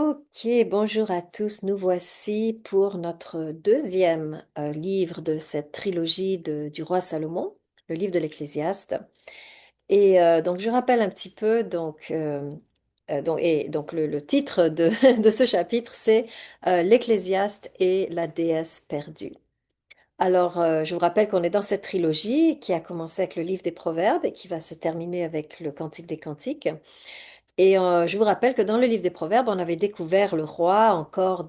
Ok, bonjour à tous. Nous voici pour notre deuxième livre de cette trilogie du roi Salomon, le livre de l'Ecclésiaste. Et donc, je rappelle un petit peu, donc le titre de, de ce chapitre, c'est L'Ecclésiaste et la déesse perdue. Alors, je vous rappelle qu'on est dans cette trilogie qui a commencé avec le livre des Proverbes et qui va se terminer avec le Cantique des Cantiques. Et je vous rappelle que dans le livre des Proverbes, on avait découvert le roi encore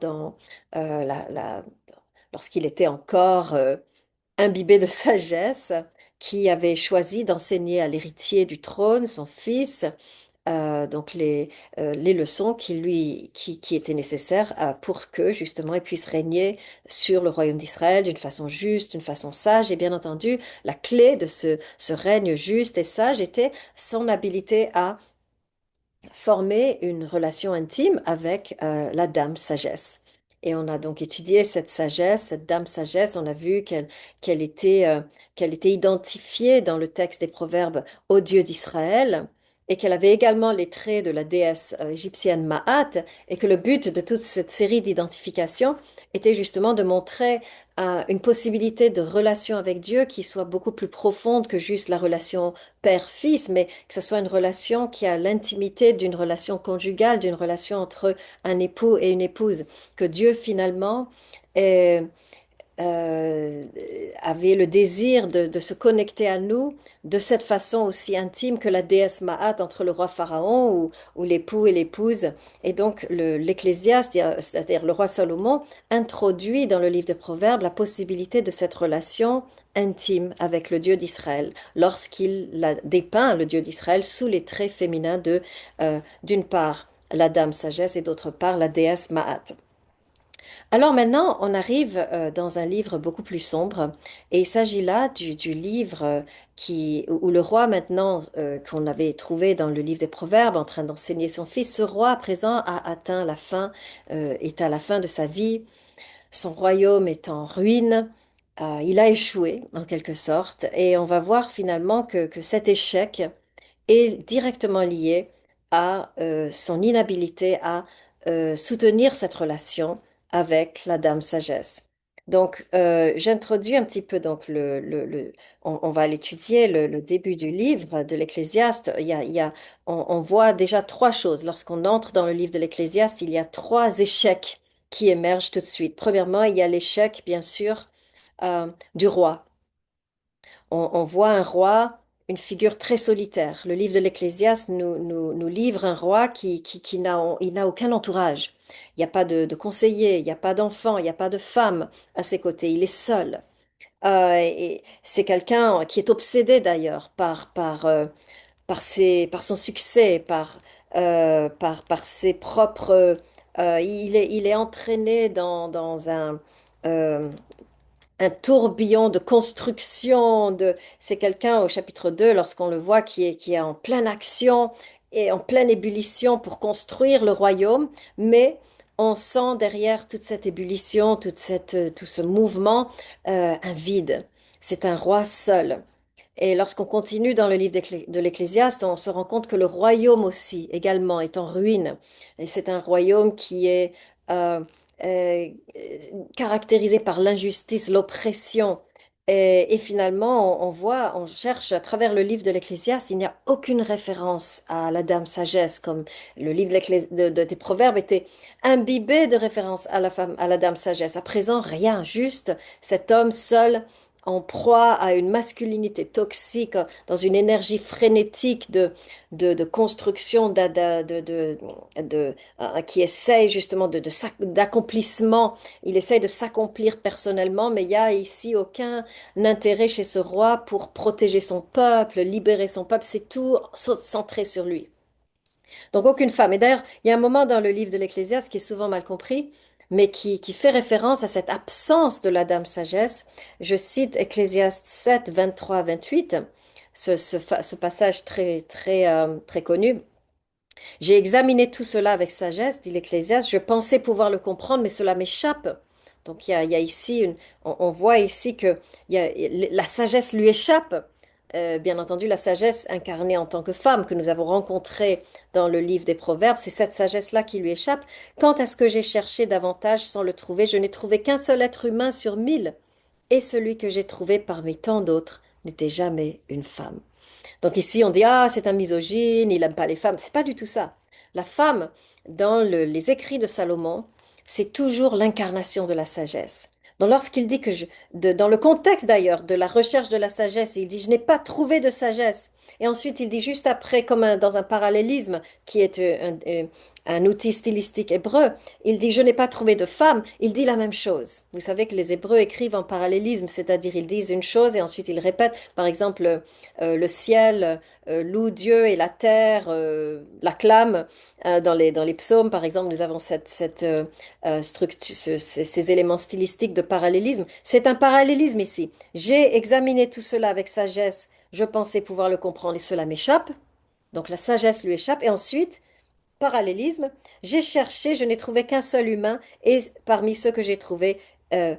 lorsqu'il était encore imbibé de sagesse, qui avait choisi d'enseigner à l'héritier du trône, son fils, donc les leçons qui étaient nécessaires pour que justement il puisse régner sur le royaume d'Israël d'une façon juste, d'une façon sage. Et bien entendu, la clé de ce règne juste et sage était son habilité à former une relation intime avec la dame sagesse. Et on a donc étudié cette sagesse, cette dame sagesse. On a vu qu'elle était identifiée dans le texte des Proverbes au Dieu d'Israël et qu'elle avait également les traits de la déesse égyptienne Ma'at, et que le but de toute cette série d'identifications était justement de montrer une possibilité de relation avec Dieu qui soit beaucoup plus profonde que juste la relation père-fils, mais que ce soit une relation qui a l'intimité d'une relation conjugale, d'une relation entre un époux et une épouse, que Dieu finalement est, euh, avait le désir de se connecter à nous de cette façon aussi intime que la déesse Ma'at entre le roi Pharaon ou l'époux et l'épouse. Et donc l'Ecclésiaste, c'est-à-dire le roi Salomon, introduit dans le livre de Proverbes la possibilité de cette relation intime avec le Dieu d'Israël, lorsqu'il dépeint le Dieu d'Israël sous les traits féminins d'une part, la dame sagesse et d'autre part, la déesse Ma'at. Alors maintenant, on arrive dans un livre beaucoup plus sombre, et il s'agit là du livre où le roi maintenant qu'on avait trouvé dans le livre des Proverbes en train d'enseigner son fils, ce roi à présent a atteint la fin, est à la fin de sa vie, son royaume est en ruine, il a échoué en quelque sorte, et on va voir finalement que cet échec est directement lié à son inhabilité à soutenir cette relation avec la Dame Sagesse. Donc, j'introduis un petit peu, donc, on va l'étudier, le début du livre de l'Ecclésiaste. On voit déjà trois choses. Lorsqu'on entre dans le livre de l'Ecclésiaste, il y a trois échecs qui émergent tout de suite. Premièrement, il y a l'échec, bien sûr, du roi. On voit un roi, une figure très solitaire. Le livre de l'Ecclésiaste nous livre un roi il n'a aucun entourage. Il n'y a pas de conseiller, il n'y a pas d'enfant, il n'y a pas de femme à ses côtés. Il est seul. Et c'est quelqu'un qui est obsédé d'ailleurs par son succès, par ses propres... il est entraîné dans euh, un tourbillon de construction. C'est quelqu'un au chapitre 2 lorsqu'on le voit, qui est en pleine action et en pleine ébullition pour construire le royaume, mais on sent derrière toute cette ébullition, tout ce mouvement, un vide. C'est un roi seul. Et lorsqu'on continue dans le livre de l'Ecclésiaste, on se rend compte que le royaume aussi, également, est en ruine. Et c'est un royaume qui est euh, euh, caractérisé par l'injustice, l'oppression. Et finalement, on voit, on cherche à travers le livre de l'Ecclésiaste, il n'y a aucune référence à la Dame Sagesse, comme le livre des Proverbes était imbibé de références à la femme, à la Dame Sagesse. À présent, rien, juste cet homme seul en proie à une masculinité toxique, dans une énergie frénétique de construction, qui essaye justement d'accomplissement. Il essaye de s'accomplir personnellement, mais il y a ici aucun intérêt chez ce roi pour protéger son peuple, libérer son peuple. C'est tout centré sur lui. Donc aucune femme. Et d'ailleurs, il y a un moment dans le livre de l'Ecclésiaste qui est souvent mal compris, mais qui fait référence à cette absence de la Dame Sagesse. Je cite Ecclésiaste 7, 23, 28, ce passage très connu. J'ai examiné tout cela avec sagesse, dit l'Ecclésiaste. Je pensais pouvoir le comprendre, mais cela m'échappe. Donc il y a ici, on voit ici que la sagesse lui échappe. bien entendu, la sagesse incarnée en tant que femme que nous avons rencontrée dans le livre des Proverbes, c'est cette sagesse-là qui lui échappe. Quant à ce que j'ai cherché davantage sans le trouver, je n'ai trouvé qu'un seul être humain sur 1000, et celui que j'ai trouvé parmi tant d'autres n'était jamais une femme. Donc ici, on dit, ah, c'est un misogyne, il n'aime pas les femmes. C'est pas du tout ça. La femme, dans les écrits de Salomon, c'est toujours l'incarnation de la sagesse. Donc lorsqu'il dit dans le contexte d'ailleurs de la recherche de la sagesse, il dit, je n'ai pas trouvé de sagesse. Et ensuite, il dit juste après, comme dans un parallélisme qui est un outil stylistique hébreu, il dit, je n'ai pas trouvé de femme. Il dit la même chose. Vous savez que les Hébreux écrivent en parallélisme, c'est-à-dire ils disent une chose et ensuite ils répètent. Par exemple, le ciel loue Dieu et la terre l'acclament. Dans les psaumes, par exemple, nous avons cette structure, ces éléments stylistiques de parallélisme. C'est un parallélisme ici. J'ai examiné tout cela avec sagesse. Je pensais pouvoir le comprendre et cela m'échappe. Donc la sagesse lui échappe. Et ensuite, parallélisme, j'ai cherché, je n'ai trouvé qu'un seul humain et parmi ceux que j'ai trouvés, euh,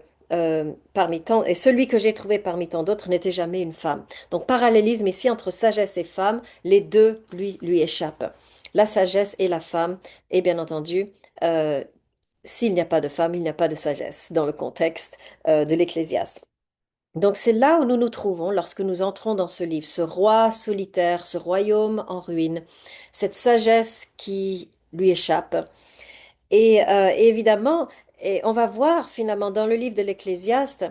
parmi tant, et celui que j'ai trouvé parmi tant d'autres n'était jamais une femme. Donc parallélisme ici entre sagesse et femme, les deux lui échappent. La sagesse et la femme, et bien entendu, euh, s'il n'y a pas de femme, il n'y a pas de sagesse dans le contexte de l'Ecclésiaste. Donc c'est là où nous nous trouvons lorsque nous entrons dans ce livre, ce roi solitaire, ce royaume en ruine, cette sagesse qui lui échappe. Et évidemment, et on va voir finalement dans le livre de l'Ecclésiaste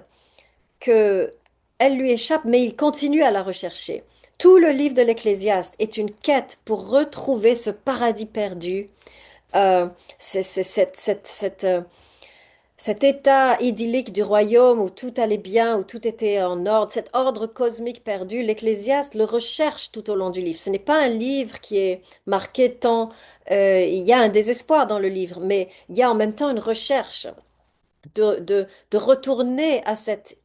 que elle lui échappe, mais il continue à la rechercher. Tout le livre de l'Ecclésiaste est une quête pour retrouver ce paradis perdu, euh, c'est cet état idyllique du royaume où tout allait bien, où tout était en ordre, cet ordre cosmique perdu, l'Ecclésiaste le recherche tout au long du livre. Ce n'est pas un livre qui est marqué tant, il y a un désespoir dans le livre, mais il y a en même temps une recherche de retourner à cette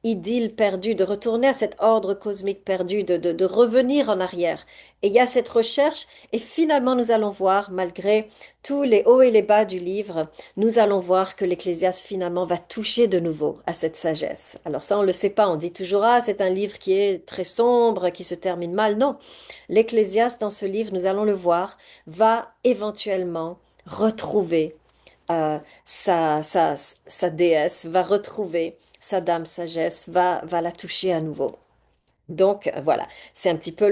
idylle perdue, de retourner à cet ordre cosmique perdu, de revenir en arrière. Et il y a cette recherche, et finalement nous allons voir, malgré tous les hauts et les bas du livre, nous allons voir que l'Ecclésiaste finalement va toucher de nouveau à cette sagesse. Alors ça, on ne le sait pas, on dit toujours, ah, c'est un livre qui est très sombre, qui se termine mal. Non, l'Ecclésiaste, dans ce livre, nous allons le voir, va éventuellement retrouver sa déesse va retrouver sa dame sagesse, va la toucher à nouveau. Donc voilà, c'est un petit peu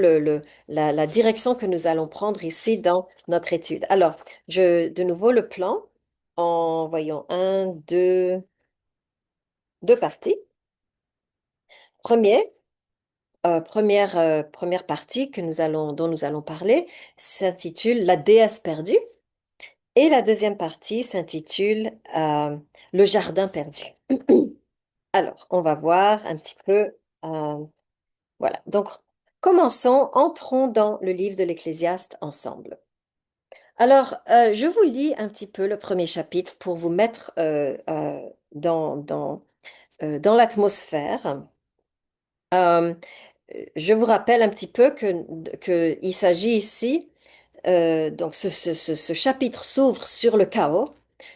la direction que nous allons prendre ici dans notre étude. Alors, de nouveau le plan en voyons deux parties. Premier, première partie dont nous allons parler s'intitule La déesse perdue. Et la deuxième partie s'intitule Le jardin perdu. Alors, on va voir un petit peu. Voilà. Donc, commençons, entrons dans le livre de l'Ecclésiaste ensemble. Alors, je vous lis un petit peu le premier chapitre pour vous mettre dans l'atmosphère. Euh, je vous rappelle un petit peu que il s'agit ici. Donc ce chapitre s'ouvre sur le chaos.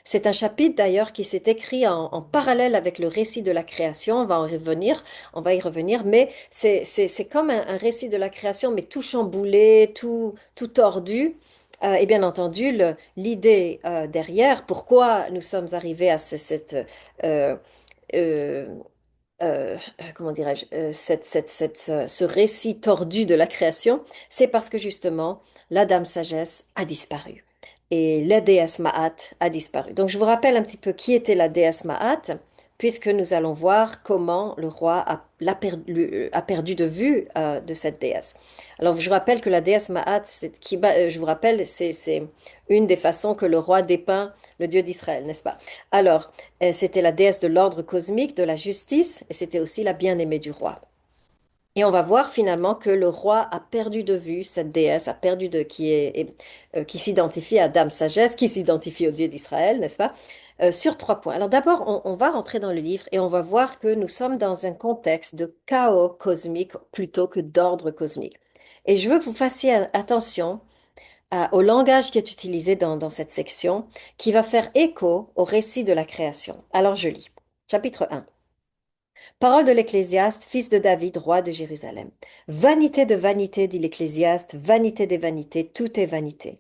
C'est un chapitre d'ailleurs qui s'est écrit en parallèle avec le récit de la création. On va y revenir, mais c'est comme un récit de la création, mais tout chamboulé, tout tordu. Et bien entendu, l'idée derrière, pourquoi nous sommes arrivés à euh, euh, comment dirais-je, ce récit tordu de la création, c'est parce que justement, la Dame Sagesse a disparu et la déesse Maat a disparu. Donc, je vous rappelle un petit peu qui était la déesse Maat, puisque nous allons voir comment le roi a perdu de vue de cette déesse. Alors, je vous rappelle que la déesse Maat, je vous rappelle, c'est une des façons que le roi dépeint le Dieu d'Israël, n'est-ce pas? Alors, c'était la déesse de l'ordre cosmique, de la justice, et c'était aussi la bien-aimée du roi. Et on va voir finalement que le roi a perdu de vue cette déesse, a perdu de qui s'identifie à Dame Sagesse, qui s'identifie au Dieu d'Israël, n'est-ce pas? Sur 3 points. Alors d'abord, on va rentrer dans le livre et on va voir que nous sommes dans un contexte de chaos cosmique plutôt que d'ordre cosmique. Et je veux que vous fassiez attention au langage qui est utilisé dans cette section, qui va faire écho au récit de la création. Alors je lis. Chapitre 1. Parole de l'Ecclésiaste, fils de David, roi de Jérusalem. Vanité de vanité, dit l'Ecclésiaste, vanité des vanités, tout est vanité.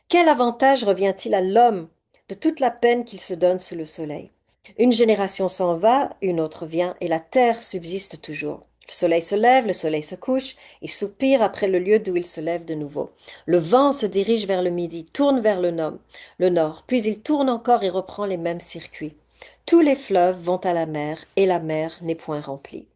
Quel avantage revient-il à l'homme de toute la peine qu'il se donne sous le soleil? Une génération s'en va, une autre vient, et la terre subsiste toujours. Le soleil se lève, le soleil se couche, et soupire après le lieu d'où il se lève de nouveau. Le vent se dirige vers le midi, tourne vers le nord, puis il tourne encore et reprend les mêmes circuits. Tous les fleuves vont à la mer, et la mer n'est point remplie.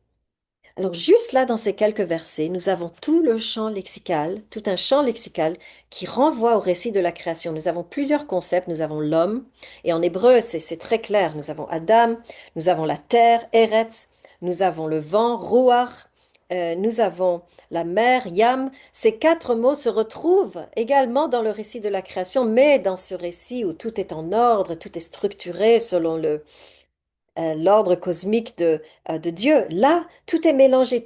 Alors juste là, dans ces quelques versets, nous avons tout le champ lexical, tout un champ lexical qui renvoie au récit de la création. Nous avons plusieurs concepts. Nous avons l'homme, et en hébreu, c'est très clair. Nous avons Adam, nous avons la terre, Eretz, nous avons le vent, Ruach, nous avons la mer, Yam. Ces quatre mots se retrouvent également dans le récit de la création, mais dans ce récit où tout est en ordre, tout est structuré selon l'ordre cosmique de Dieu. Là, tout est mélangé,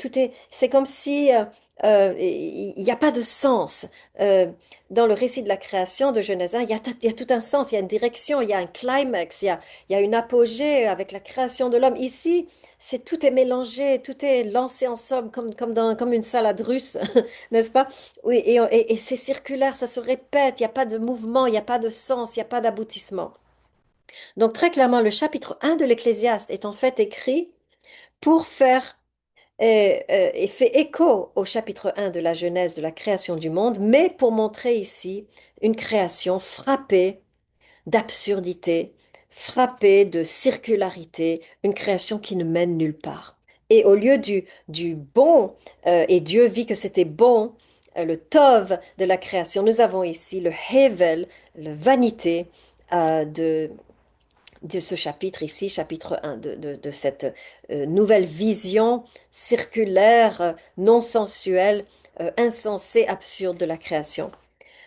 c'est comme si il n'y a pas de sens. Euh, Dans le récit de la création de Genèse 1, il y a tout un sens, il y a une direction, il y a un climax, il y a une apogée avec la création de l'homme. Ici, tout est mélangé, tout est lancé ensemble comme une salade russe, n'est-ce pas? Oui, et c'est circulaire, ça se répète, il n'y a pas de mouvement, il n'y a pas de sens, il n'y a pas d'aboutissement. Donc très clairement, le chapitre 1 de l'Ecclésiaste est en fait écrit pour faire et fait écho au chapitre 1 de la Genèse, de la création du monde, mais pour montrer ici une création frappée d'absurdité, frappée de circularité, une création qui ne mène nulle part. Et au lieu du bon, et Dieu vit que c'était bon, le tov de la création, nous avons ici le hevel, le vanité de ce chapitre ici, chapitre 1, de cette nouvelle vision circulaire, non sensuelle, insensée, absurde de la création.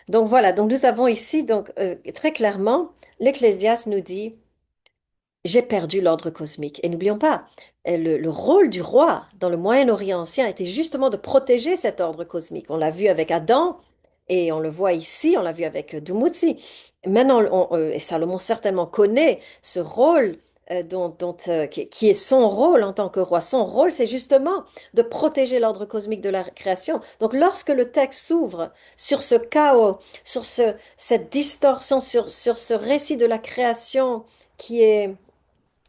Donc voilà, donc nous avons ici donc très clairement, l'Ecclésiaste nous dit j'ai perdu l'ordre cosmique. Et n'oublions pas, le rôle du roi dans le Moyen-Orient ancien était justement de protéger cet ordre cosmique. On l'a vu avec Adam et on le voit ici, on l'a vu avec Dumuzi. Maintenant, et Salomon certainement connaît ce rôle qui est son rôle en tant que roi. Son rôle, c'est justement de protéger l'ordre cosmique de la création. Donc, lorsque le texte s'ouvre sur ce chaos, sur cette distorsion, sur ce récit de la création qui est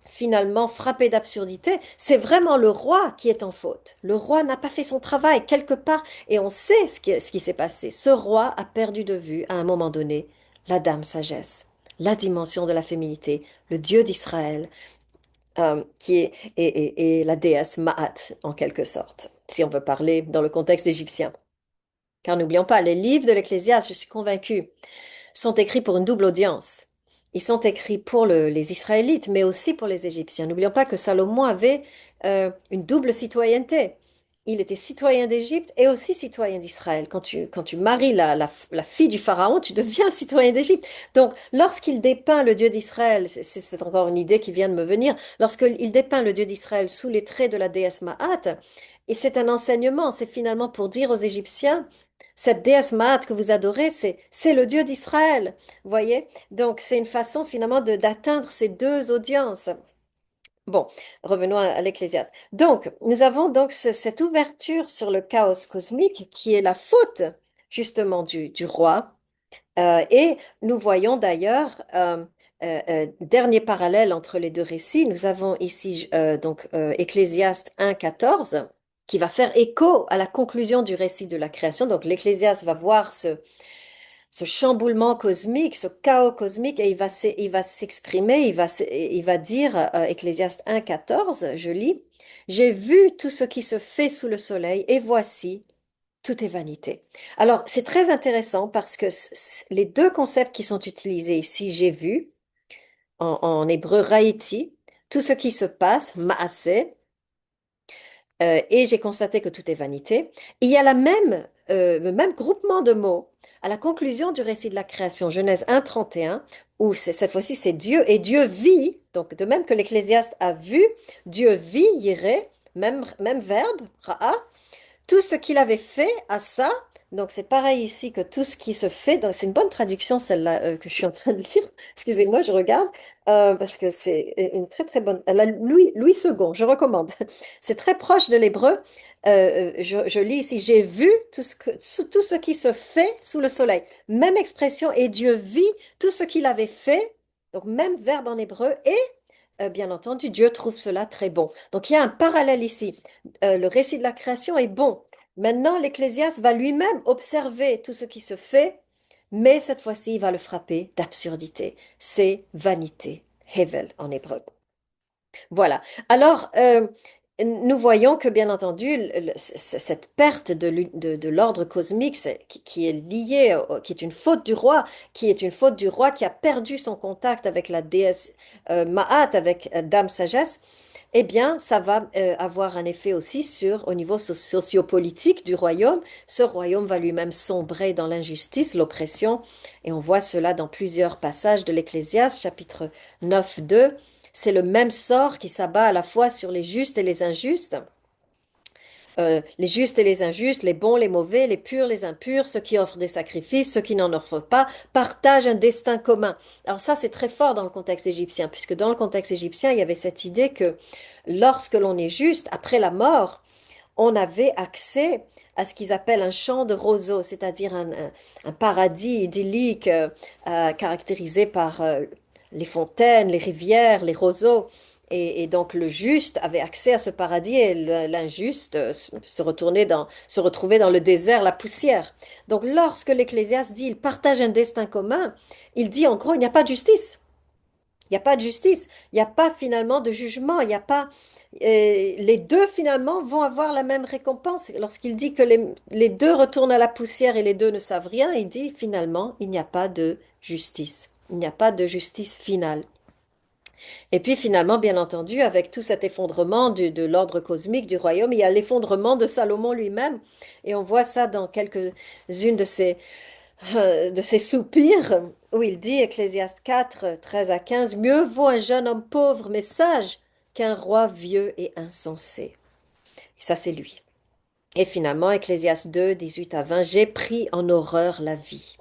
finalement frappé d'absurdité, c'est vraiment le roi qui est en faute. Le roi n'a pas fait son travail quelque part et on sait ce qui s'est passé. Ce roi a perdu de vue à un moment donné la dame sagesse, la dimension de la féminité, le Dieu d'Israël, qui est et la déesse Ma'at en quelque sorte, si on veut parler dans le contexte égyptien. Car n'oublions pas, les livres de l'Ecclésiaste, je suis convaincue, sont écrits pour une double audience. Ils sont écrits pour les Israélites, mais aussi pour les Égyptiens. N'oublions pas que Salomon avait une double citoyenneté. Il était citoyen d'Égypte et aussi citoyen d'Israël. Quand tu maries la fille du Pharaon, tu deviens citoyen d'Égypte. Donc, lorsqu'il dépeint le Dieu d'Israël, c'est encore une idée qui vient de me venir, lorsqu'il dépeint le Dieu d'Israël sous les traits de la déesse Ma'at, et c'est un enseignement, c'est finalement pour dire aux Égyptiens, cette déesse Maat que vous adorez, c'est le Dieu d'Israël. Vous voyez? Donc, c'est une façon finalement d'atteindre ces deux audiences. Bon, revenons à l'Ecclésiaste. Donc, nous avons donc cette ouverture sur le chaos cosmique qui est la faute justement du roi. Et nous voyons d'ailleurs, dernier parallèle entre les deux récits, nous avons ici Ecclésiaste 1,14 qui va faire écho à la conclusion du récit de la création. Donc l'Ecclésiaste va voir ce chamboulement cosmique, ce chaos cosmique, et il va s'exprimer, il va dire, Ecclésiaste 1,14, je lis, j'ai vu tout ce qui se fait sous le soleil, et voici, tout est vanité. Alors, c'est très intéressant parce que les deux concepts qui sont utilisés ici, j'ai vu, en hébreu, raïti, tout ce qui se passe, maaseh, et j'ai constaté que tout est vanité. Il y a le même groupement de mots à la conclusion du récit de la création, Genèse 1,31, où cette fois-ci c'est Dieu, et Dieu vit, donc de même que l'Ecclésiaste a vu, Dieu vit, yireh, même verbe, ra'a, tout ce qu'il avait fait à ça Donc c'est pareil ici que tout ce qui se fait. Donc c'est une bonne traduction celle-là que je suis en train de lire. Excusez-moi, je regarde parce que c'est une très très bonne. Louis II, je recommande. C'est très proche de l'hébreu. Je lis ici, j'ai vu tout ce qui se fait sous le soleil. Même expression, et Dieu vit tout ce qu'il avait fait. Donc même verbe en hébreu et bien entendu, Dieu trouve cela très bon. Donc il y a un parallèle ici. Le récit de la création est bon. Maintenant, l'Ecclésiaste va lui-même observer tout ce qui se fait, mais cette fois-ci, il va le frapper d'absurdité. C'est vanité, Hevel en hébreu. Voilà. Alors, nous voyons que, bien entendu, cette perte de l'ordre cosmique qui est liée, qui est une faute du roi, qui est une faute du roi qui a perdu son contact avec la déesse Ma'at, avec Dame Sagesse, eh bien, ça va avoir un effet aussi au niveau sociopolitique du royaume. Ce royaume va lui-même sombrer dans l'injustice, l'oppression, et on voit cela dans plusieurs passages de l'Ecclésiaste, chapitre 9, 2. C'est le même sort qui s'abat à la fois sur les justes et les injustes. Les justes et les injustes, les bons, les mauvais, les purs, les impurs, ceux qui offrent des sacrifices, ceux qui n'en offrent pas, partagent un destin commun. Alors ça, c'est très fort dans le contexte égyptien, puisque dans le contexte égyptien, il y avait cette idée que lorsque l'on est juste, après la mort, on avait accès à ce qu'ils appellent un champ de roseaux, c'est-à-dire un paradis idyllique caractérisé par les fontaines, les rivières, les roseaux. Et donc le juste avait accès à ce paradis et l'injuste se retrouvait dans le désert, la poussière. Donc lorsque l'Ecclésiaste dit il partage un destin commun, il dit en gros il n'y a pas de justice. Il n'y a pas de justice, il n'y a pas finalement de jugement, il n'y a pas... les deux finalement vont avoir la même récompense. Lorsqu'il dit que les deux retournent à la poussière et les deux ne savent rien, il dit finalement il n'y a pas de justice. Il n'y a pas de justice finale. Et puis finalement, bien entendu, avec tout cet effondrement de l'ordre cosmique du royaume, il y a l'effondrement de Salomon lui-même. Et on voit ça dans quelques-unes de ses soupirs, où il dit, Ecclésiaste 4, 13 à 15, mieux vaut un jeune homme pauvre mais sage qu'un roi vieux et insensé. Et ça, c'est lui. Et finalement, Ecclésiaste 2, 18 à 20, j'ai pris en horreur la vie,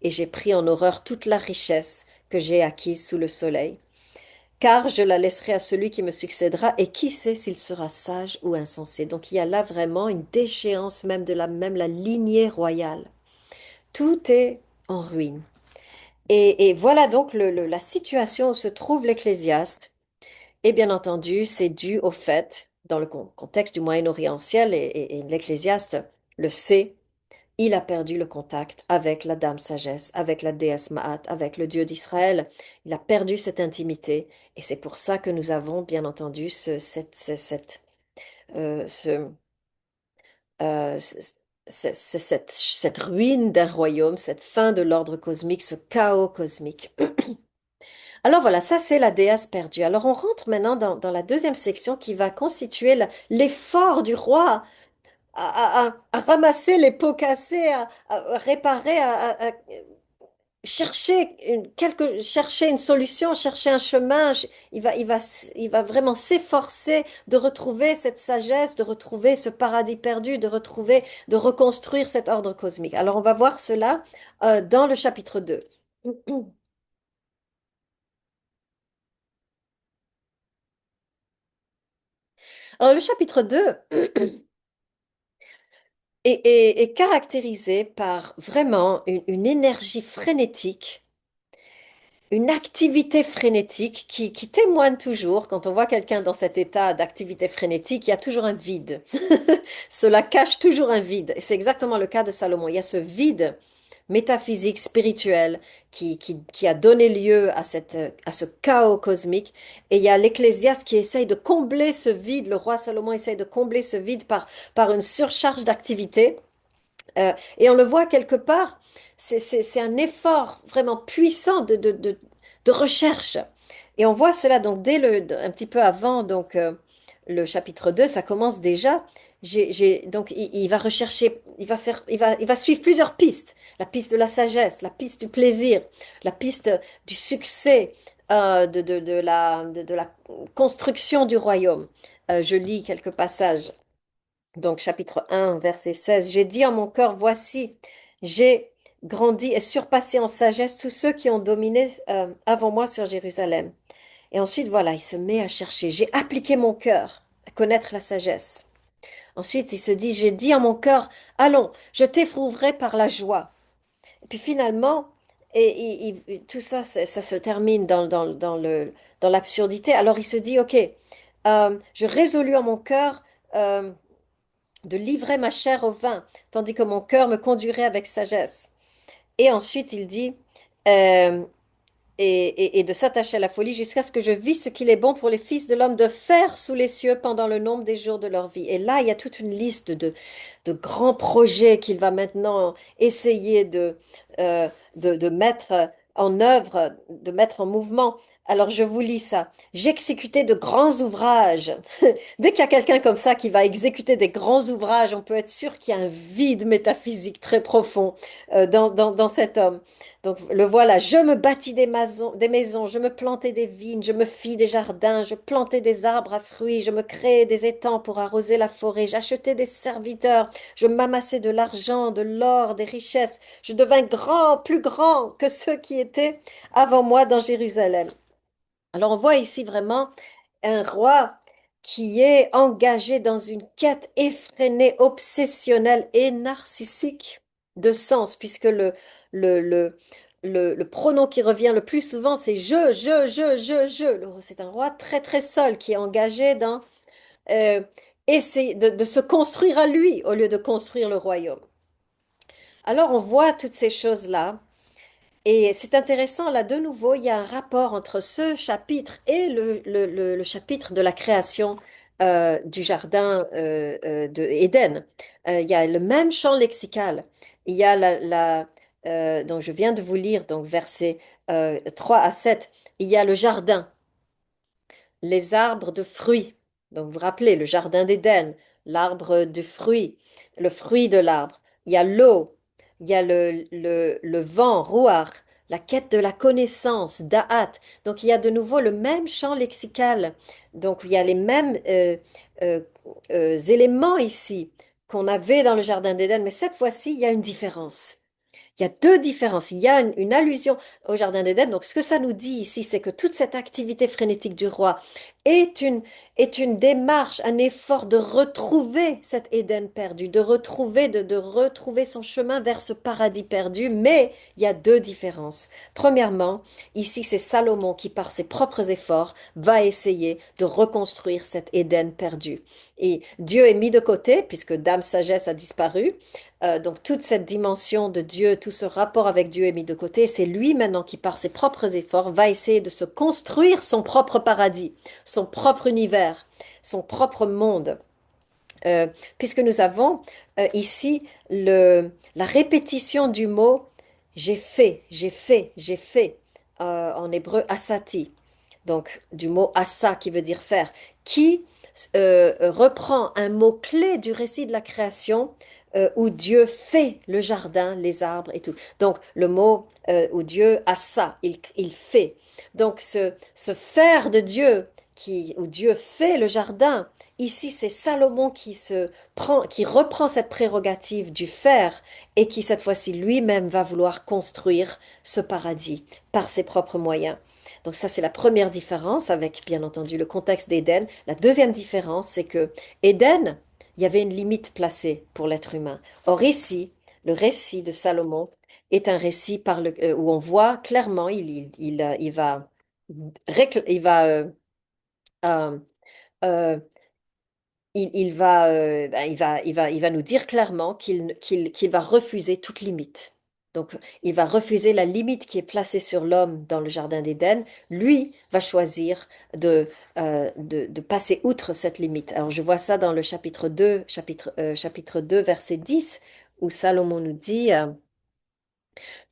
et j'ai pris en horreur toute la richesse que j'ai acquise sous le soleil, car je la laisserai à celui qui me succédera, et qui sait s'il sera sage ou insensé. Donc il y a là vraiment une déchéance même la lignée royale. Tout est en ruine. Et voilà donc la situation où se trouve l'Ecclésiaste. Et bien entendu, c'est dû au fait, dans le contexte du Moyen-Orient ancien, et l'Ecclésiaste le sait, il a perdu le contact avec la Dame Sagesse, avec la déesse Ma'at, avec le Dieu d'Israël. Il a perdu cette intimité. Et c'est pour ça que nous avons, bien entendu, euh, ce, cette ruine d'un royaume, cette fin de l'ordre cosmique, ce chaos cosmique. Alors voilà, ça c'est la déesse perdue. Alors on rentre maintenant dans la deuxième section qui va constituer l'effort du roi à ramasser les pots cassés, à réparer, à chercher chercher une solution, chercher un chemin. Il va vraiment s'efforcer de retrouver cette sagesse, de retrouver ce paradis perdu, de reconstruire cet ordre cosmique. Alors on va voir cela dans le chapitre 2. Alors le chapitre 2 est caractérisé par vraiment une énergie frénétique, une activité frénétique qui témoigne toujours, quand on voit quelqu'un dans cet état d'activité frénétique, il y a toujours un vide. Cela cache toujours un vide. Et c'est exactement le cas de Salomon. Il y a ce vide métaphysique, spirituel, qui a donné lieu à ce chaos cosmique. Et il y a l'Ecclésiaste qui essaye de combler ce vide. Le roi Salomon essaye de combler ce vide par une surcharge d'activité. Et on le voit quelque part, c'est un effort vraiment puissant de recherche. Et on voit cela donc un petit peu avant le chapitre 2, ça commence déjà. Donc il va rechercher, il va suivre plusieurs pistes. La piste de la sagesse, la piste du plaisir, la piste du succès, de la construction du royaume. Je lis quelques passages. Donc, chapitre 1, verset 16. J'ai dit en mon cœur, voici, j'ai grandi et surpassé en sagesse tous ceux qui ont dominé avant moi sur Jérusalem. Et ensuite, voilà, il se met à chercher. J'ai appliqué mon cœur à connaître la sagesse. Ensuite, il se dit, j'ai dit en mon cœur, allons, je t'éprouverai par la joie. Et puis finalement, tout ça, ça se termine dans l'absurdité. Alors il se dit, OK, je résolus en mon cœur de livrer ma chair au vin, tandis que mon cœur me conduirait avec sagesse. Et ensuite, il dit, euh, et de s'attacher à la folie jusqu'à ce que je vis ce qu'il est bon pour les fils de l'homme de faire sous les cieux pendant le nombre des jours de leur vie. Et là, il y a toute une liste de grands projets qu'il va maintenant essayer de mettre en œuvre, de mettre en mouvement. Alors, je vous lis ça. J'exécutais de grands ouvrages. Dès qu'il y a quelqu'un comme ça qui va exécuter des grands ouvrages, on peut être sûr qu'il y a un vide métaphysique très profond dans cet homme. Donc le voilà, je me bâtis des maisons, je me plantais des vignes, je me fis des jardins, je plantais des arbres à fruits, je me créais des étangs pour arroser la forêt, j'achetais des serviteurs, je m'amassais de l'argent, de l'or, des richesses, je devins grand, plus grand que ceux qui étaient avant moi dans Jérusalem. Alors on voit ici vraiment un roi qui est engagé dans une quête effrénée, obsessionnelle et narcissique de sens, puisque le, le, le pronom qui revient le plus souvent, c'est je. C'est un roi très, très seul qui est engagé dans essayer de se construire à lui au lieu de construire le royaume. Alors on voit toutes ces choses-là. Et c'est intéressant, là, de nouveau, il y a un rapport entre ce chapitre et le chapitre de la création du jardin de Éden. Il y a le même champ lexical. Il y a donc je viens de vous lire, donc versets 3 à 7, il y a le jardin les arbres de fruits. Donc, vous vous rappelez, le jardin d'Éden, l'arbre de fruits, le fruit de l'arbre. Il y a l'eau, il y a le vent, ruach, la quête de la connaissance, da'at. Donc, il y a de nouveau le même champ lexical. Donc, il y a les mêmes euh, éléments ici qu'on avait dans le jardin d'Éden, mais cette fois-ci, il y a une différence. Il y a deux différences. Il y a une allusion au Jardin d'Éden. Donc, ce que ça nous dit ici, c'est que toute cette activité frénétique du roi est une démarche, un effort de retrouver cet Éden perdu, de retrouver son chemin vers ce paradis perdu. Mais il y a deux différences. Premièrement, ici, c'est Salomon qui, par ses propres efforts, va essayer de reconstruire cet Éden perdu. Et Dieu est mis de côté, puisque Dame Sagesse a disparu. Donc toute cette dimension de Dieu, tout ce rapport avec Dieu est mis de côté. C'est lui maintenant qui, par ses propres efforts, va essayer de se construire son propre paradis, son propre univers, son propre monde. Euh, Puisque nous avons ici la répétition du mot j'ai fait, en hébreu asati, donc du mot asa qui veut dire faire, qui reprend un mot-clé du récit de la création où Dieu fait le jardin, les arbres et tout. Donc le mot où Dieu asa, il fait. Donc ce faire de Dieu où Dieu fait le jardin, ici c'est Salomon qui reprend cette prérogative du faire et qui cette fois-ci lui-même va vouloir construire ce paradis par ses propres moyens. Donc ça, c'est la première différence avec, bien entendu, le contexte d'Éden. La deuxième différence, c'est que Éden, il y avait une limite placée pour l'être humain. Or ici, le récit de Salomon est un récit où on voit clairement, il va, euh, euh, il va nous dire clairement qu'il va refuser toute limite. Donc, il va refuser la limite qui est placée sur l'homme dans le jardin d'Éden. Lui va choisir de passer outre cette limite. Alors, je vois ça dans le chapitre 2, verset 10, où Salomon nous dit,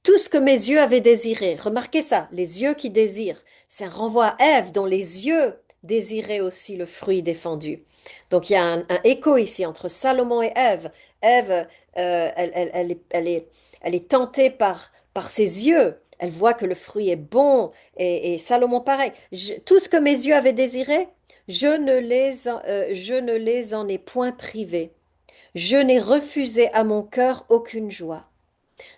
tout ce que mes yeux avaient désiré. Remarquez ça, les yeux qui désirent. C'est un renvoi à Ève dont les yeux désiraient aussi le fruit défendu. Donc il y a un écho ici entre Salomon et Ève. Ève, elle est tentée par ses yeux. Elle voit que le fruit est bon. Et Salomon, pareil. Tout ce que mes yeux avaient désiré, je ne les en ai point privé. Je n'ai refusé à mon cœur aucune joie.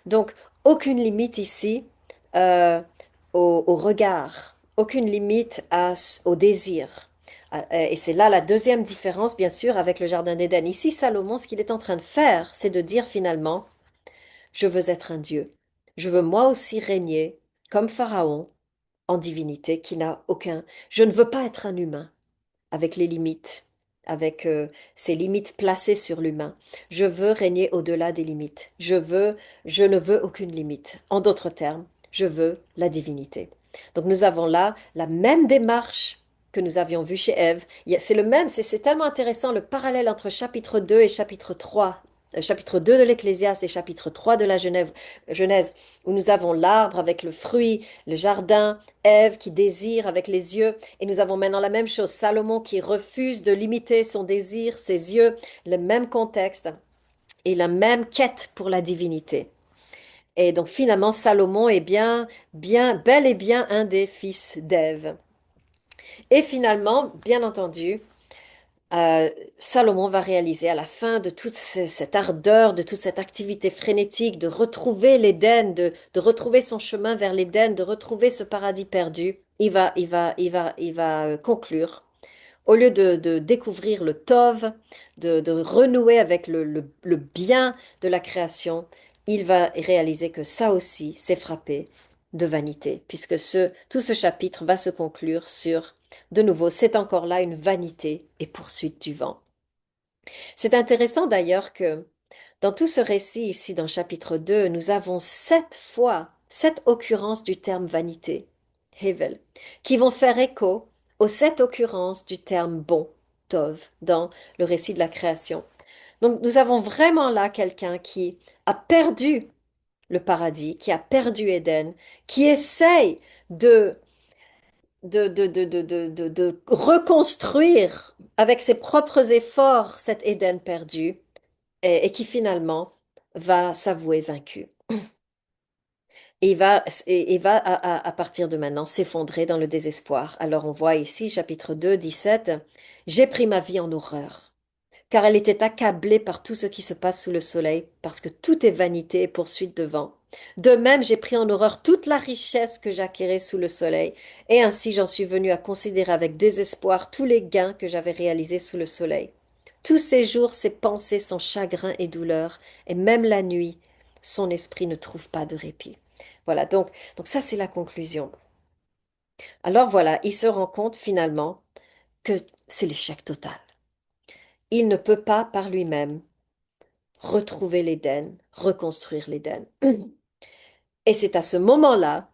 Donc, aucune limite ici euh, au regard, aucune limite au désir. Et c'est là la deuxième différence, bien sûr, avec le Jardin d'Éden. Ici, Salomon, ce qu'il est en train de faire, c'est de dire finalement, je veux être un Dieu. Je veux moi aussi régner comme Pharaon en divinité qui n'a aucun... Je ne veux pas être un humain avec les limites, avec ces limites placées sur l'humain. Je veux régner au-delà des limites. Je ne veux aucune limite. En d'autres termes, je veux la divinité. Donc nous avons là la même démarche que nous avions vue chez Ève. C'est le même, c'est tellement intéressant le parallèle entre chapitre 2 et chapitre 3. Chapitre 2 de l'Ecclésiaste et chapitre 3 de la Genèse, où nous avons l'arbre avec le fruit, le jardin, Ève qui désire avec les yeux, et nous avons maintenant la même chose, Salomon qui refuse de limiter son désir, ses yeux, le même contexte et la même quête pour la divinité. Et donc finalement, Salomon est bel et bien un des fils d'Ève. Et finalement, bien entendu, euh, Salomon va réaliser à la fin de toute cette ardeur, de toute cette activité frénétique, de retrouver l'Éden, de retrouver son chemin vers l'Éden, de retrouver ce paradis perdu, il va conclure. Au lieu de découvrir le Tov, de renouer avec le bien de la création, il va réaliser que ça aussi, c'est frappé de vanité, puisque tout ce chapitre va se conclure sur, de nouveau, c'est encore là une vanité et poursuite du vent. C'est intéressant d'ailleurs que dans tout ce récit ici, dans chapitre 2, nous avons 7 fois, 7 occurrences du terme vanité, Hevel, qui vont faire écho aux 7 occurrences du terme bon, Tov, dans le récit de la création. Donc nous avons vraiment là quelqu'un qui a perdu le paradis, qui a perdu Éden, qui essaye de, de reconstruire avec ses propres efforts cet Éden perdu et qui finalement va s'avouer vaincu. Et va à partir de maintenant s'effondrer dans le désespoir. Alors on voit ici, chapitre 2, 17, j'ai pris ma vie en horreur, car elle était accablée par tout ce qui se passe sous le soleil, parce que tout est vanité et poursuite de vent. De même, j'ai pris en horreur toute la richesse que j'acquérais sous le soleil, et ainsi j'en suis venu à considérer avec désespoir tous les gains que j'avais réalisés sous le soleil. Tous ces jours, ses pensées sont chagrin et douleur, et même la nuit, son esprit ne trouve pas de répit. Voilà, donc ça c'est la conclusion. Alors voilà, il se rend compte finalement que c'est l'échec total. Il ne peut pas par lui-même retrouver l'Éden, reconstruire l'Éden. Et c'est à ce moment-là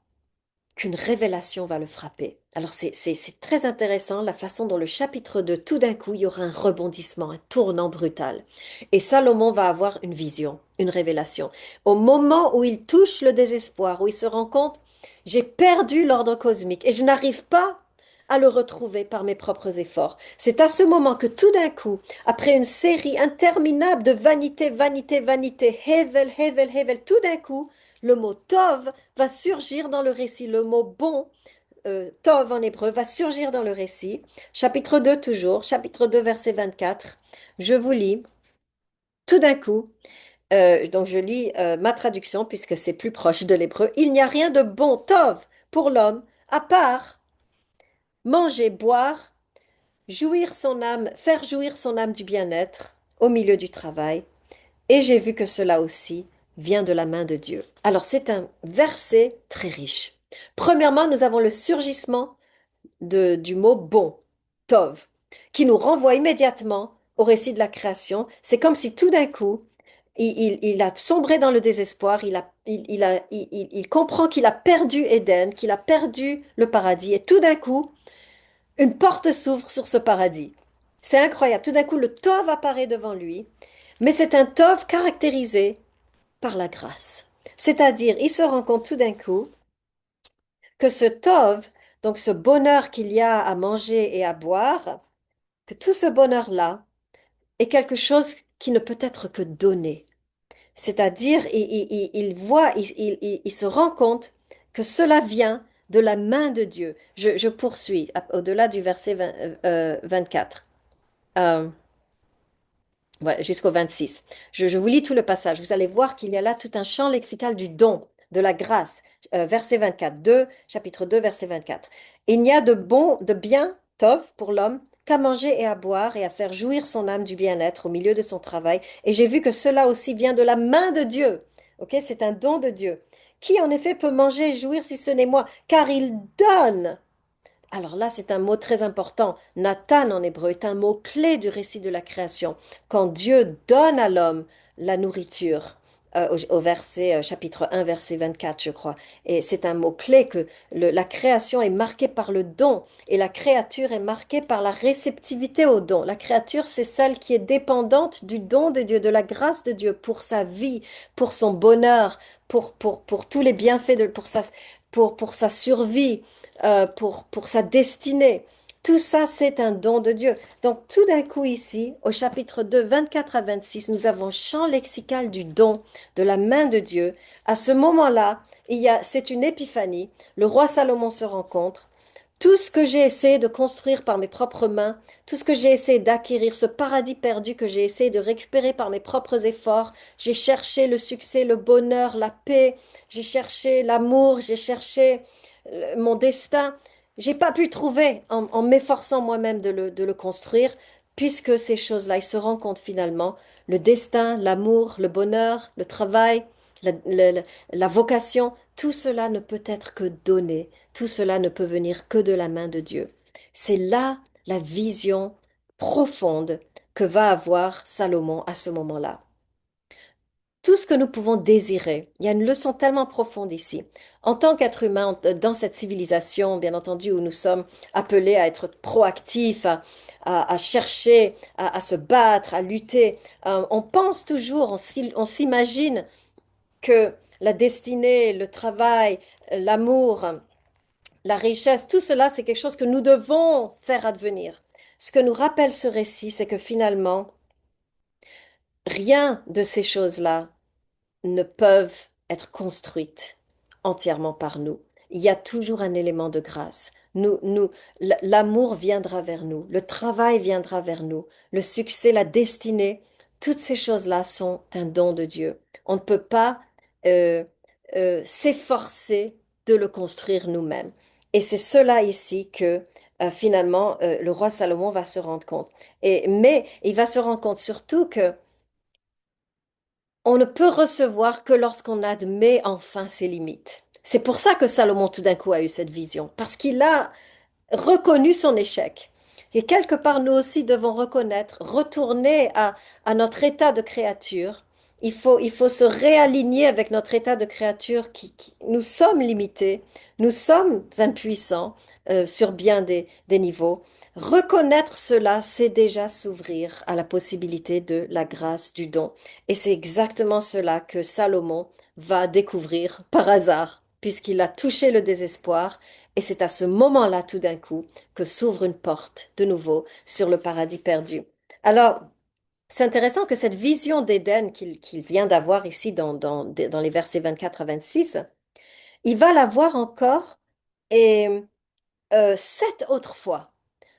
qu'une révélation va le frapper. Alors c'est très intéressant la façon dont le chapitre 2, tout d'un coup, il y aura un rebondissement, un tournant brutal. Et Salomon va avoir une vision, une révélation. Au moment où il touche le désespoir, où il se rend compte, j'ai perdu l'ordre cosmique et je n'arrive pas à le retrouver par mes propres efforts. C'est à ce moment que tout d'un coup, après une série interminable de vanité, vanité, vanité, Hevel, Hevel, Hevel, tout d'un coup, le mot Tov va surgir dans le récit. Le mot bon, Tov en hébreu, va surgir dans le récit. Chapitre 2 toujours, chapitre 2 verset 24. Je vous lis. Tout d'un coup, donc je lis ma traduction puisque c'est plus proche de l'hébreu. Il n'y a rien de bon, Tov, pour l'homme, à part manger, boire, jouir son âme, faire jouir son âme du bien-être au milieu du travail. Et j'ai vu que cela aussi vient de la main de Dieu. Alors c'est un verset très riche. Premièrement, nous avons le surgissement du mot bon, Tov, qui nous renvoie immédiatement au récit de la création. C'est comme si tout d'un coup, il a sombré dans le désespoir, il comprend qu'il a perdu Éden, qu'il a perdu le paradis, et tout d'un coup, une porte s'ouvre sur ce paradis. C'est incroyable. Tout d'un coup, le Tov apparaît devant lui, mais c'est un Tov caractérisé par la grâce. C'est-à-dire, il se rend compte tout d'un coup que ce Tov, donc ce bonheur qu'il y a à manger et à boire, que tout ce bonheur-là est quelque chose qui ne peut être que donné. C'est-à-dire, il voit, il se rend compte que cela vient de la main de Dieu. Je poursuis au-delà du verset 24. Euh, Voilà, jusqu'au 26. Je vous lis tout le passage. Vous allez voir qu'il y a là tout un champ lexical du don, de la grâce. Verset 24, 2, chapitre 2, verset 24. Il n'y a de bon, de bien, tov, pour l'homme, qu'à manger et à boire et à faire jouir son âme du bien-être au milieu de son travail. Et j'ai vu que cela aussi vient de la main de Dieu. Ok, c'est un don de Dieu. Qui en effet peut manger et jouir si ce n'est moi? Car il donne. Alors là, c'est un mot très important. Nathan en hébreu est un mot clé du récit de la création. Quand Dieu donne à l'homme la nourriture, au verset, chapitre 1, verset 24, je crois. Et c'est un mot clé que la création est marquée par le don et la créature est marquée par la réceptivité au don. La créature, c'est celle qui est dépendante du don de Dieu, de la grâce de Dieu pour sa vie, pour son bonheur, pour tous les bienfaits, pour sa survie, pour sa destinée. Tout ça, c'est un don de Dieu. Donc, tout d'un coup, ici, au chapitre 2, 24 à 26, nous avons champ lexical du don de la main de Dieu. À ce moment-là, c'est une épiphanie. Le roi Salomon se rencontre. Tout ce que j'ai essayé de construire par mes propres mains, tout ce que j'ai essayé d'acquérir, ce paradis perdu que j'ai essayé de récupérer par mes propres efforts, j'ai cherché le succès, le bonheur, la paix, j'ai cherché l'amour, j'ai cherché mon destin. J'ai pas pu trouver en m'efforçant moi-même de le construire, puisque ces choses-là, ils se rendent compte finalement, le destin, l'amour, le bonheur, le travail, la, la- la vocation, tout cela ne peut être que donné, tout cela ne peut venir que de la main de Dieu. C'est là la vision profonde que va avoir Salomon à ce moment-là. Tout ce que nous pouvons désirer. Il y a une leçon tellement profonde ici. En tant qu'être humain, dans cette civilisation, bien entendu, où nous sommes appelés à être proactifs, à chercher, à se battre, à lutter, on pense toujours, on s'imagine que la destinée, le travail, l'amour, la richesse, tout cela, c'est quelque chose que nous devons faire advenir. Ce que nous rappelle ce récit, c'est que finalement, rien de ces choses-là ne peuvent être construites entièrement par nous. Il y a toujours un élément de grâce. L'amour viendra vers nous, le travail viendra vers nous, le succès, la destinée, toutes ces choses-là sont un don de Dieu. On ne peut pas euh, s'efforcer de le construire nous-mêmes. Et c'est cela ici que finalement le roi Salomon va se rendre compte. Mais il va se rendre compte surtout que on ne peut recevoir que lorsqu'on admet enfin ses limites. C'est pour ça que Salomon tout d'un coup a eu cette vision, parce qu'il a reconnu son échec. Et quelque part, nous aussi devons reconnaître, retourner à notre état de créature. Il faut se réaligner avec notre état de créature nous sommes limités, nous sommes impuissants sur bien des niveaux. Reconnaître cela, c'est déjà s'ouvrir à la possibilité de la grâce du don. Et c'est exactement cela que Salomon va découvrir par hasard, puisqu'il a touché le désespoir. Et c'est à ce moment-là, tout d'un coup, que s'ouvre une porte de nouveau sur le paradis perdu. Alors, c'est intéressant que cette vision d'Éden qu'il vient d'avoir ici dans les versets 24 à 26, il va la voir encore et 7 autres fois.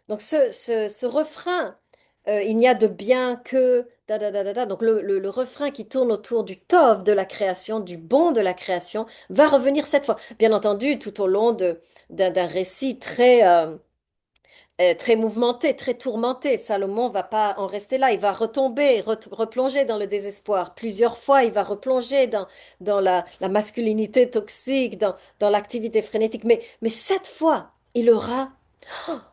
Donc ce refrain, il n'y a de bien que da da da da da. Donc le refrain qui tourne autour du tov de la création, du bon de la création, va revenir 7 fois. Bien entendu, tout au long d'un récit très mouvementé, très tourmenté. Salomon va pas en rester là, il va retomber, replonger dans le désespoir. Plusieurs fois, il va replonger dans la masculinité toxique, dans l'activité frénétique. Mais 7 fois, il aura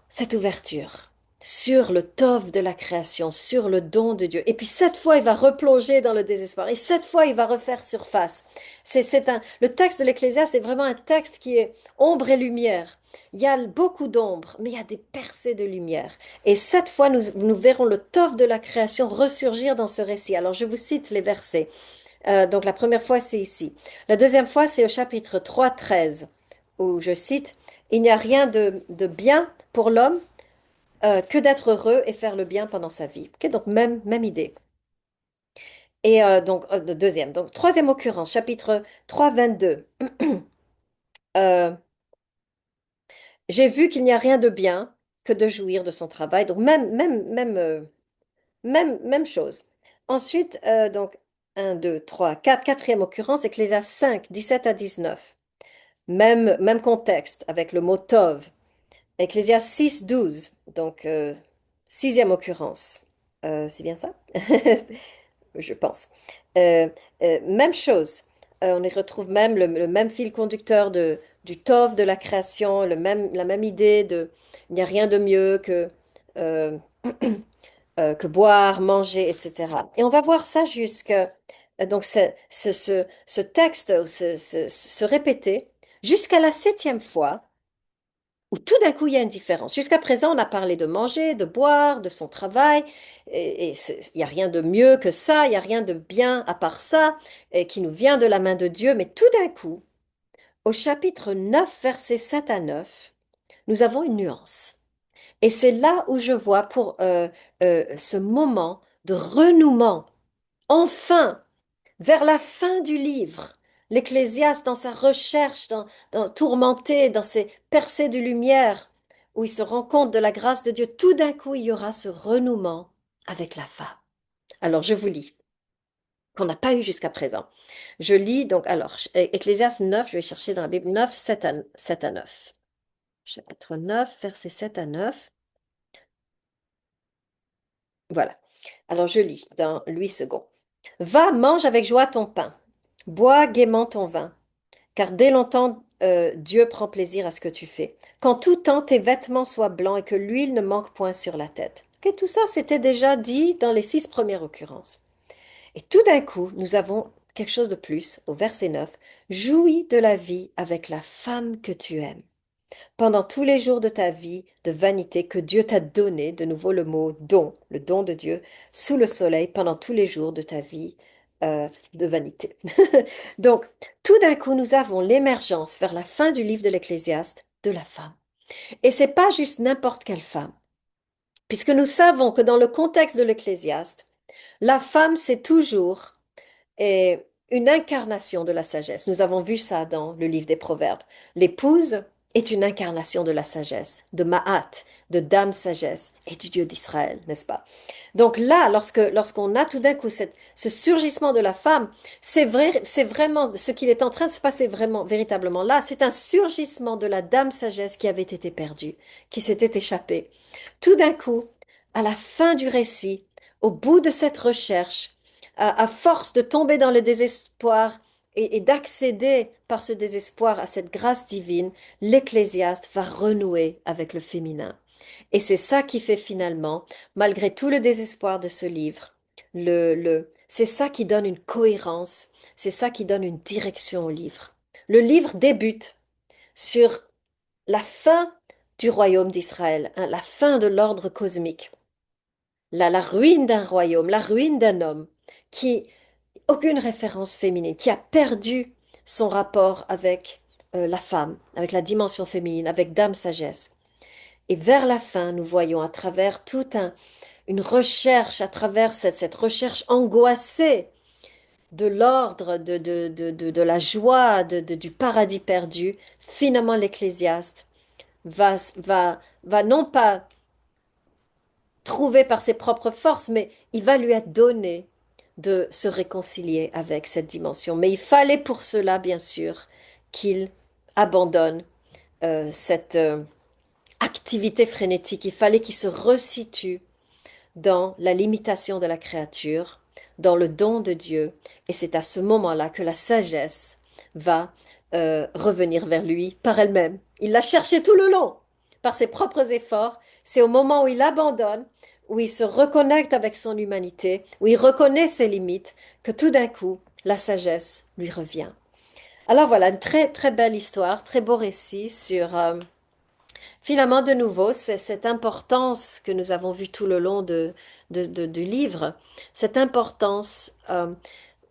cette ouverture sur le tov de la création, sur le don de Dieu. Et puis 7 fois, il va replonger dans le désespoir. Et 7 fois, il va refaire surface. Le texte de l'Ecclésiaste est vraiment un texte qui est ombre et lumière. Il y a beaucoup d'ombre, mais il y a des percées de lumière. Et 7 fois, nous verrons le tov de la création ressurgir dans ce récit. Alors, je vous cite les versets. Donc, la première fois, c'est ici. La deuxième fois, c'est au chapitre 3, 13, où je cite, il n'y a rien de bien pour l'homme que d'être heureux et faire le bien pendant sa vie. Ok, donc, même idée. Et deuxième. Donc, troisième occurrence, chapitre 3, 22. Euh, j'ai vu qu'il n'y a rien de bien que de jouir de son travail. Donc, même chose. Ensuite, donc, un, 2, 3, 4, quatrième occurrence, Ecclésiaste 5, 17 à 19. Même contexte, avec le mot tov. Ecclésiaste 6, 12. Donc, sixième occurrence. C'est bien ça? Je pense. Euh, même chose. On y retrouve même le même fil conducteur du tov de la création, la même idée de il n'y a rien de mieux euh, que boire, manger, etc. Et on va voir ça donc ce texte se répéter jusqu'à la septième fois, où tout d'un coup il y a une différence. Jusqu'à présent, on a parlé de manger, de boire, de son travail, il n'y a rien de mieux que ça, il n'y a rien de bien à part ça, et qui nous vient de la main de Dieu, mais tout d'un coup, au chapitre 9, versets 7 à 9, nous avons une nuance. Et c'est là où je vois pour ce moment de renouement, enfin, vers la fin du livre, l'Ecclésiaste dans sa recherche, tourmenté, dans ses percées de lumière, où il se rend compte de la grâce de Dieu, tout d'un coup, il y aura ce renouement avec la femme. Alors, je vous lis, qu'on n'a pas eu jusqu'à présent. Je lis donc, alors, Ecclésiaste 9, je vais chercher dans la Bible 9, 7 à 9. Chapitre 9, versets 7 à 9. Voilà. Alors je lis dans Louis II. Va, mange avec joie ton pain, bois gaiement ton vin, car dès longtemps Dieu prend plaisir à ce que tu fais. Qu'en tout temps tes vêtements soient blancs et que l'huile ne manque point sur la tête. Ok, tout ça, c'était déjà dit dans les six premières occurrences. Et tout d'un coup, nous avons quelque chose de plus au verset 9. Jouis de la vie avec la femme que tu aimes pendant tous les jours de ta vie de vanité que Dieu t'a donné, de nouveau le mot don, le don de Dieu, sous le soleil pendant tous les jours de ta vie de vanité. Donc, tout d'un coup, nous avons l'émergence vers la fin du livre de l'Ecclésiaste de la femme. Et c'est pas juste n'importe quelle femme, puisque nous savons que dans le contexte de l'Ecclésiaste, la femme, c'est toujours est une incarnation de la sagesse. Nous avons vu ça dans le livre des Proverbes. L'épouse est une incarnation de la sagesse, de Ma'at, de Dame sagesse et du Dieu d'Israël, n'est-ce pas? Donc là, lorsqu'on a tout d'un coup ce surgissement de la femme, c'est vrai, c'est vraiment ce qu'il est en train de se passer vraiment, véritablement là. C'est un surgissement de la Dame sagesse qui avait été perdue, qui s'était échappée. Tout d'un coup, à la fin du récit, au bout de cette recherche, à force de tomber dans le désespoir et d'accéder par ce désespoir à cette grâce divine, l'Ecclésiaste va renouer avec le féminin. Et c'est ça qui fait finalement, malgré tout le désespoir de ce livre, c'est ça qui donne une cohérence, c'est ça qui donne une direction au livre. Le livre débute sur la fin du royaume d'Israël, hein, la fin de l'ordre cosmique, la ruine d'un royaume, la ruine d'un homme qui aucune référence féminine, qui a perdu son rapport avec la femme, avec la dimension féminine, avec Dame Sagesse. Et vers la fin, nous voyons à travers une recherche, à travers cette recherche angoissée de l'ordre, de la joie, du paradis perdu, finalement l'Ecclésiaste va non pas trouver par ses propres forces, mais il va lui être donné de se réconcilier avec cette dimension. Mais il fallait pour cela, bien sûr, qu'il abandonne cette activité frénétique. Il fallait qu'il se resitue dans la limitation de la créature, dans le don de Dieu. Et c'est à ce moment-là que la sagesse va revenir vers lui par elle-même. Il l'a cherché tout le long, par ses propres efforts. C'est au moment où il abandonne, où il se reconnecte avec son humanité, où il reconnaît ses limites, que tout d'un coup, la sagesse lui revient. Alors voilà, une très très belle histoire, très beau récit sur finalement, de nouveau, c'est cette importance que nous avons vue tout le long du livre, cette importance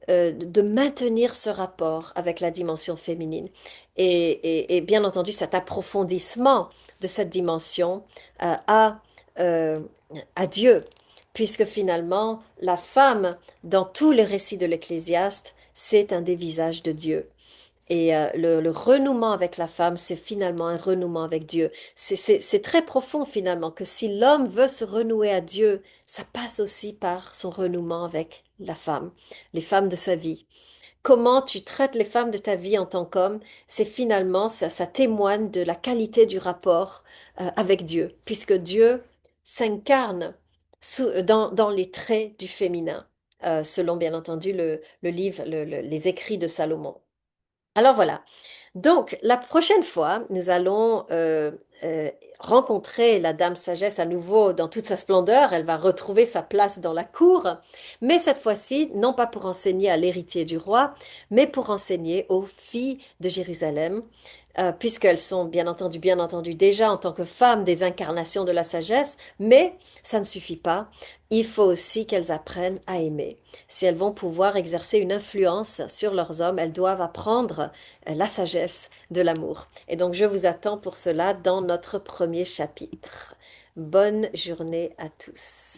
de maintenir ce rapport avec la dimension féminine et bien entendu cet approfondissement de cette dimension euh, à, euh, à Dieu, puisque finalement, la femme, dans tous les récits de l'Ecclésiaste, c'est un des visages de Dieu. Et le renouement avec la femme, c'est finalement un renouement avec Dieu. C'est très profond finalement que si l'homme veut se renouer à Dieu, ça passe aussi par son renouement avec la femme, les femmes de sa vie. Comment tu traites les femmes de ta vie en tant qu'homme, c'est finalement, ça témoigne de la qualité du rapport avec Dieu, puisque Dieu s'incarne dans les traits du féminin, selon bien entendu le livre, les écrits de Salomon. Alors voilà. Donc, la prochaine fois, nous allons euh, rencontrer la Dame Sagesse à nouveau dans toute sa splendeur. Elle va retrouver sa place dans la cour, mais cette fois-ci, non pas pour enseigner à l'héritier du roi, mais pour enseigner aux filles de Jérusalem, puisqu'elles sont bien entendu, déjà en tant que femmes des incarnations de la sagesse, mais ça ne suffit pas. Il faut aussi qu'elles apprennent à aimer. Si elles vont pouvoir exercer une influence sur leurs hommes, elles doivent apprendre la sagesse de l'amour. Et donc, je vous attends pour cela dans notre premier chapitre. Bonne journée à tous.